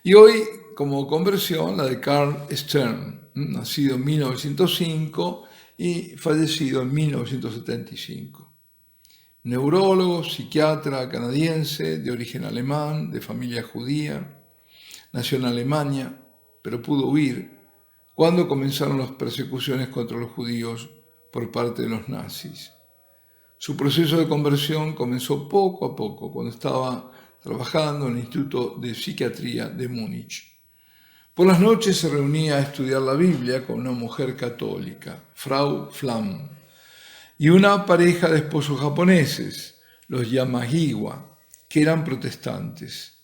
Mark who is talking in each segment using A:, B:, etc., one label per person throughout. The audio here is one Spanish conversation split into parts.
A: Y hoy, como conversión, la de Carl Stern, nacido en 1905 y fallecido en 1975. Neurólogo, psiquiatra canadiense, de origen alemán, de familia judía, nació en Alemania, pero pudo huir cuando comenzaron las persecuciones contra los judíos por parte de los nazis. Su proceso de conversión comenzó poco a poco, cuando estaba trabajando en el Instituto de Psiquiatría de Múnich. Por las noches se reunía a estudiar la Biblia con una mujer católica, Frau Flamm, y una pareja de esposos japoneses, los Yamagiwa, que eran protestantes.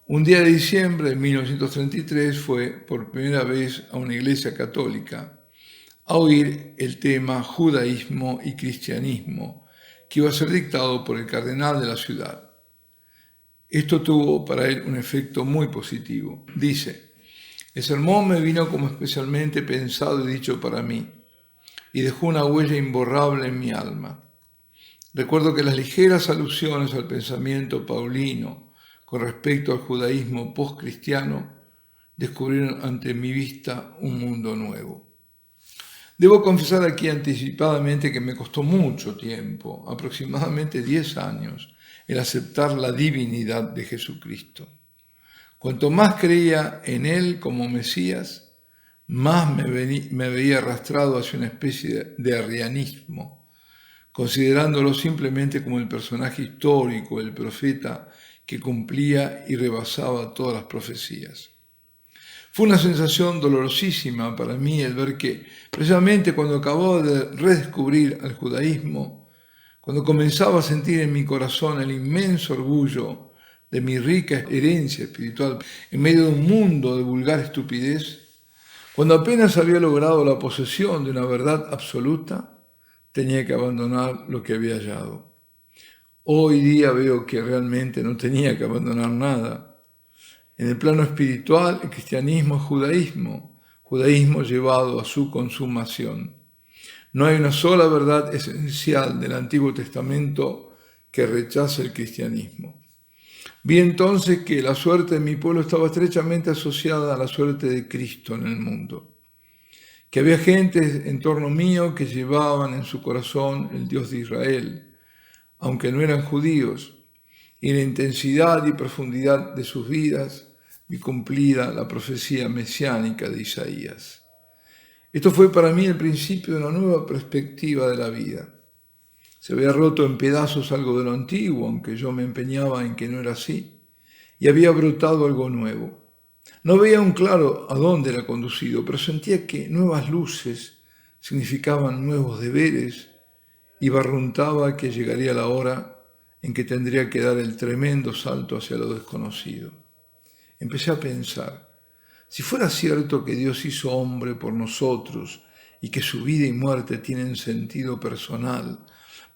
A: Un día de diciembre de 1933 fue por primera vez a una iglesia católica a oír el tema judaísmo y cristianismo, que iba a ser dictado por el cardenal de la ciudad. Esto tuvo para él un efecto muy positivo. Dice: el sermón me vino como especialmente pensado y dicho para mí, y dejó una huella imborrable en mi alma. Recuerdo que las ligeras alusiones al pensamiento paulino con respecto al judaísmo postcristiano descubrieron ante mi vista un mundo nuevo. Debo confesar aquí anticipadamente que me costó mucho tiempo, aproximadamente 10 años, el aceptar la divinidad de Jesucristo. Cuanto más creía en Él como Mesías, más me veía arrastrado hacia una especie de arrianismo, considerándolo simplemente como el personaje histórico, el profeta que cumplía y rebasaba todas las profecías. Fue una sensación dolorosísima para mí el ver que, precisamente cuando acababa de redescubrir al judaísmo, cuando comenzaba a sentir en mi corazón el inmenso orgullo de mi rica herencia espiritual en medio de un mundo de vulgar estupidez, cuando apenas había logrado la posesión de una verdad absoluta, tenía que abandonar lo que había hallado. Hoy día veo que realmente no tenía que abandonar nada. En el plano espiritual, el cristianismo es judaísmo llevado a su consumación. No hay una sola verdad esencial del Antiguo Testamento que rechace el cristianismo. Vi entonces que la suerte de mi pueblo estaba estrechamente asociada a la suerte de Cristo en el mundo, que había gente en torno mío que llevaban en su corazón el Dios de Israel, aunque no eran judíos, y en la intensidad y profundidad de sus vidas vi cumplida la profecía mesiánica de Isaías. Esto fue para mí el principio de una nueva perspectiva de la vida. Se había roto en pedazos algo de lo antiguo, aunque yo me empeñaba en que no era así, y había brotado algo nuevo. No veía aún claro a dónde era conducido, pero sentía que nuevas luces significaban nuevos deberes y barruntaba que llegaría la hora en que tendría que dar el tremendo salto hacia lo desconocido. Empecé a pensar, si fuera cierto que Dios hizo hombre por nosotros y que su vida y muerte tienen sentido personal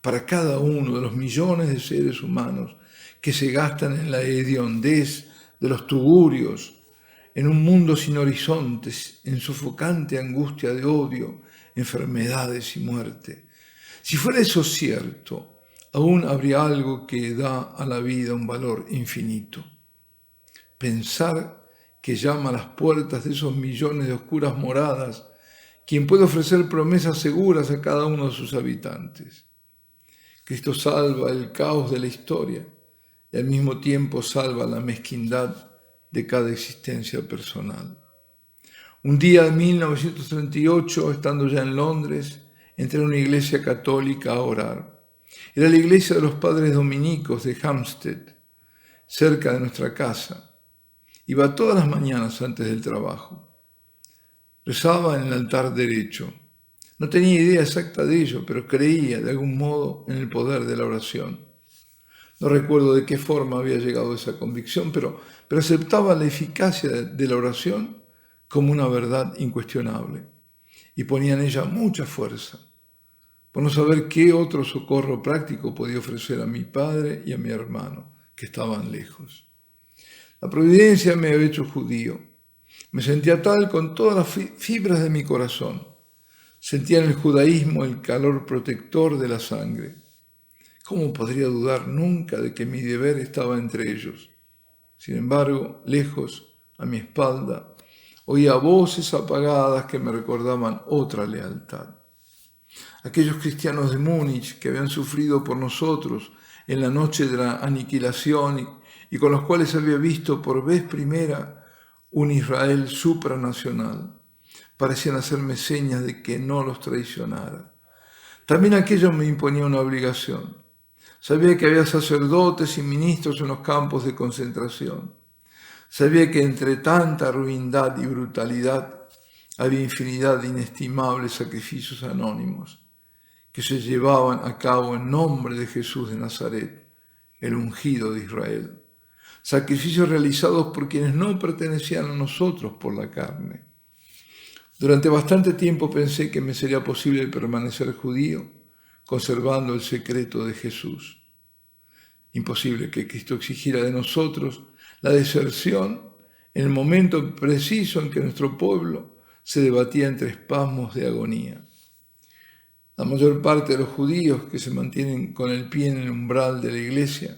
A: para cada uno de los millones de seres humanos que se gastan en la hediondez de los tugurios, en un mundo sin horizontes, en sofocante angustia de odio, enfermedades y muerte. Si fuera eso cierto, aún habría algo que da a la vida un valor infinito. Pensar que llama a las puertas de esos millones de oscuras moradas, quien puede ofrecer promesas seguras a cada uno de sus habitantes. Cristo salva el caos de la historia y al mismo tiempo salva la mezquindad de cada existencia personal. Un día de 1938, estando ya en Londres, entré a una iglesia católica a orar. Era la iglesia de los padres dominicos de Hampstead, cerca de nuestra casa. Iba todas las mañanas antes del trabajo. Rezaba en el altar derecho. No tenía idea exacta de ello, pero creía de algún modo en el poder de la oración. No recuerdo de qué forma había llegado a esa convicción, pero aceptaba la eficacia de la oración como una verdad incuestionable y ponía en ella mucha fuerza, por no saber qué otro socorro práctico podía ofrecer a mi padre y a mi hermano, que estaban lejos. La providencia me había hecho judío. Me sentía tal con todas las fibras de mi corazón. Sentía en el judaísmo el calor protector de la sangre. ¿Cómo podría dudar nunca de que mi deber estaba entre ellos? Sin embargo, lejos, a mi espalda, oía voces apagadas que me recordaban otra lealtad. Aquellos cristianos de Múnich que habían sufrido por nosotros en la noche de la aniquilación y con los cuales había visto por vez primera un Israel supranacional, parecían hacerme señas de que no los traicionara. También aquello me imponía una obligación. Sabía que había sacerdotes y ministros en los campos de concentración. Sabía que entre tanta ruindad y brutalidad había infinidad de inestimables sacrificios anónimos que se llevaban a cabo en nombre de Jesús de Nazaret, el ungido de Israel. Sacrificios realizados por quienes no pertenecían a nosotros por la carne. Durante bastante tiempo pensé que me sería posible permanecer judío, conservando el secreto de Jesús. Imposible que Cristo exigiera de nosotros la deserción en el momento preciso en que nuestro pueblo se debatía entre espasmos de agonía. La mayor parte de los judíos que se mantienen con el pie en el umbral de la iglesia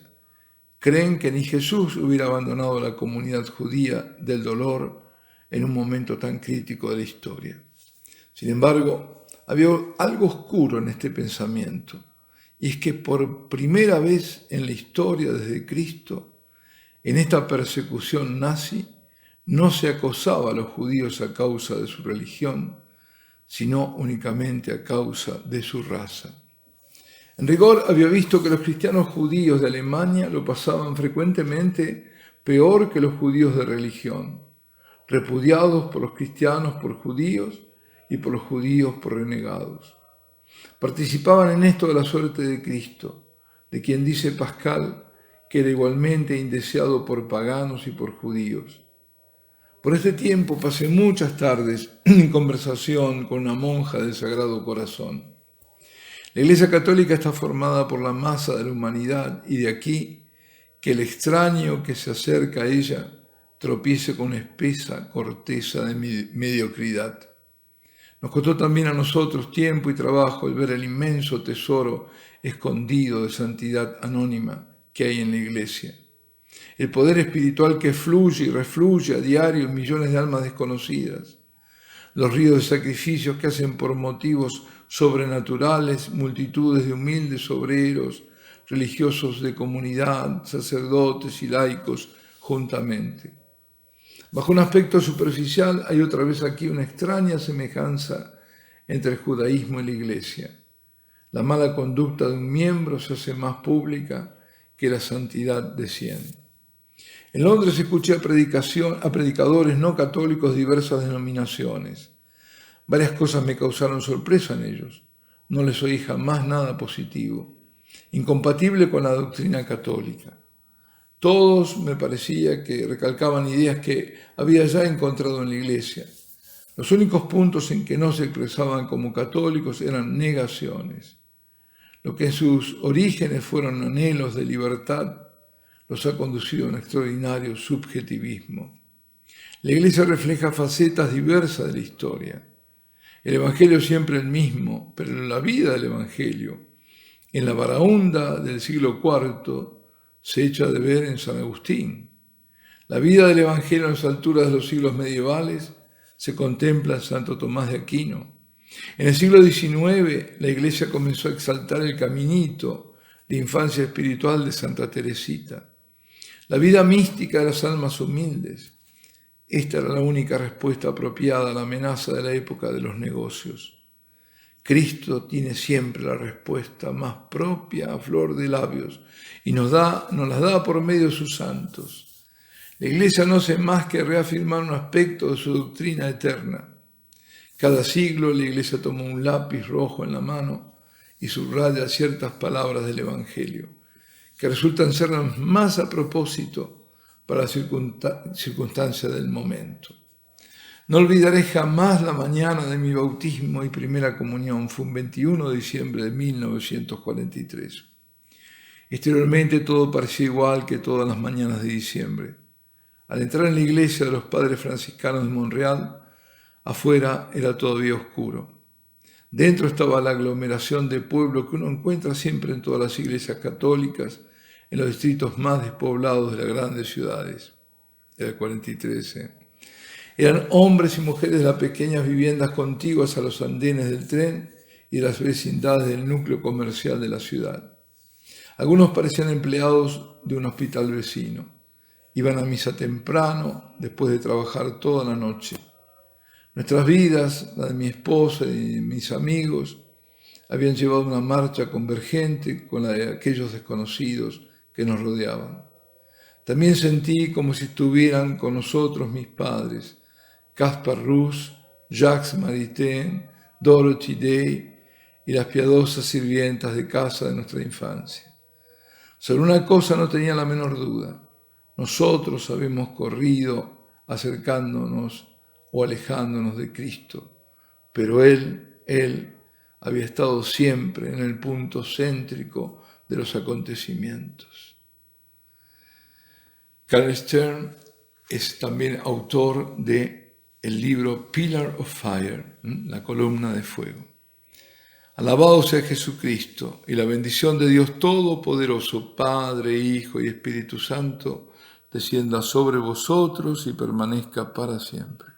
A: creen que ni Jesús hubiera abandonado la comunidad judía del dolor en un momento tan crítico de la historia. Sin embargo, había algo oscuro en este pensamiento, y es que por primera vez en la historia desde Cristo, en esta persecución nazi, no se acosaba a los judíos a causa de su religión, sino únicamente a causa de su raza. En rigor, había visto que los cristianos judíos de Alemania lo pasaban frecuentemente peor que los judíos de religión, repudiados por los cristianos por judíos y por los judíos por renegados. Participaban en esto de la suerte de Cristo, de quien dice Pascal que era igualmente indeseado por paganos y por judíos. Por este tiempo pasé muchas tardes en conversación con una monja del Sagrado Corazón. La Iglesia Católica está formada por la masa de la humanidad y de aquí que el extraño que se acerca a ella tropiece con una espesa corteza de mediocridad. Nos costó también a nosotros tiempo y trabajo el ver el inmenso tesoro escondido de santidad anónima que hay en la Iglesia. El poder espiritual que fluye y refluye a diario en millones de almas desconocidas. Los ríos de sacrificios que hacen por motivos sobrenaturales multitudes de humildes obreros, religiosos de comunidad, sacerdotes y laicos juntamente. Bajo un aspecto superficial hay otra vez aquí una extraña semejanza entre el judaísmo y la Iglesia. La mala conducta de un miembro se hace más pública que la santidad de 100. En Londres escuché a predicadores no católicos de diversas denominaciones. Varias cosas me causaron sorpresa en ellos. No les oí jamás nada positivo, incompatible con la doctrina católica. Todos me parecía que recalcaban ideas que había ya encontrado en la Iglesia. Los únicos puntos en que no se expresaban como católicos eran negaciones. Lo que en sus orígenes fueron anhelos de libertad, los ha conducido a un extraordinario subjetivismo. La Iglesia refleja facetas diversas de la historia. El Evangelio es siempre el mismo, pero la vida del Evangelio, en la Baraúnda del siglo IV, se echa de ver en San Agustín. La vida del Evangelio en las alturas de los siglos medievales se contempla en Santo Tomás de Aquino. En el siglo XIX, la Iglesia comenzó a exaltar el caminito, la infancia espiritual de Santa Teresita. La vida mística de las almas humildes. Esta era la única respuesta apropiada a la amenaza de la época de los negocios. Cristo tiene siempre la respuesta más propia a flor de labios y nos las da por medio de sus santos. La Iglesia no hace más que reafirmar un aspecto de su doctrina eterna. Cada siglo la Iglesia toma un lápiz rojo en la mano y subraya ciertas palabras del Evangelio, que resultan ser las más a propósito para la circunstancia del momento. No olvidaré jamás la mañana de mi bautismo y primera comunión. Fue un 21 de diciembre de 1943. Exteriormente todo parecía igual que todas las mañanas de diciembre. Al entrar en la iglesia de los padres franciscanos de Montreal, afuera era todavía oscuro. Dentro estaba la aglomeración de pueblo que uno encuentra siempre en todas las iglesias católicas, en los distritos más despoblados de las grandes ciudades. Era 43. Eran hombres y mujeres de las pequeñas viviendas contiguas a los andenes del tren y de las vecindades del núcleo comercial de la ciudad. Algunos parecían empleados de un hospital vecino. Iban a misa temprano, después de trabajar toda la noche. Nuestras vidas, la de mi esposa y de mis amigos, habían llevado una marcha convergente con la de aquellos desconocidos que nos rodeaban. También sentí como si estuvieran con nosotros mis padres, Caspar Rus, Jacques Maritain, Dorothy Day y las piadosas sirvientas de casa de nuestra infancia. Sobre una cosa no tenía la menor duda. Nosotros habíamos corrido acercándonos o alejándonos de Cristo, pero Él había estado siempre en el punto céntrico de los acontecimientos. Carl Stern es también autor de el libro Pillar of Fire, la columna de fuego. Alabado sea Jesucristo y la bendición de Dios Todopoderoso, Padre, Hijo y Espíritu Santo, descienda sobre vosotros y permanezca para siempre.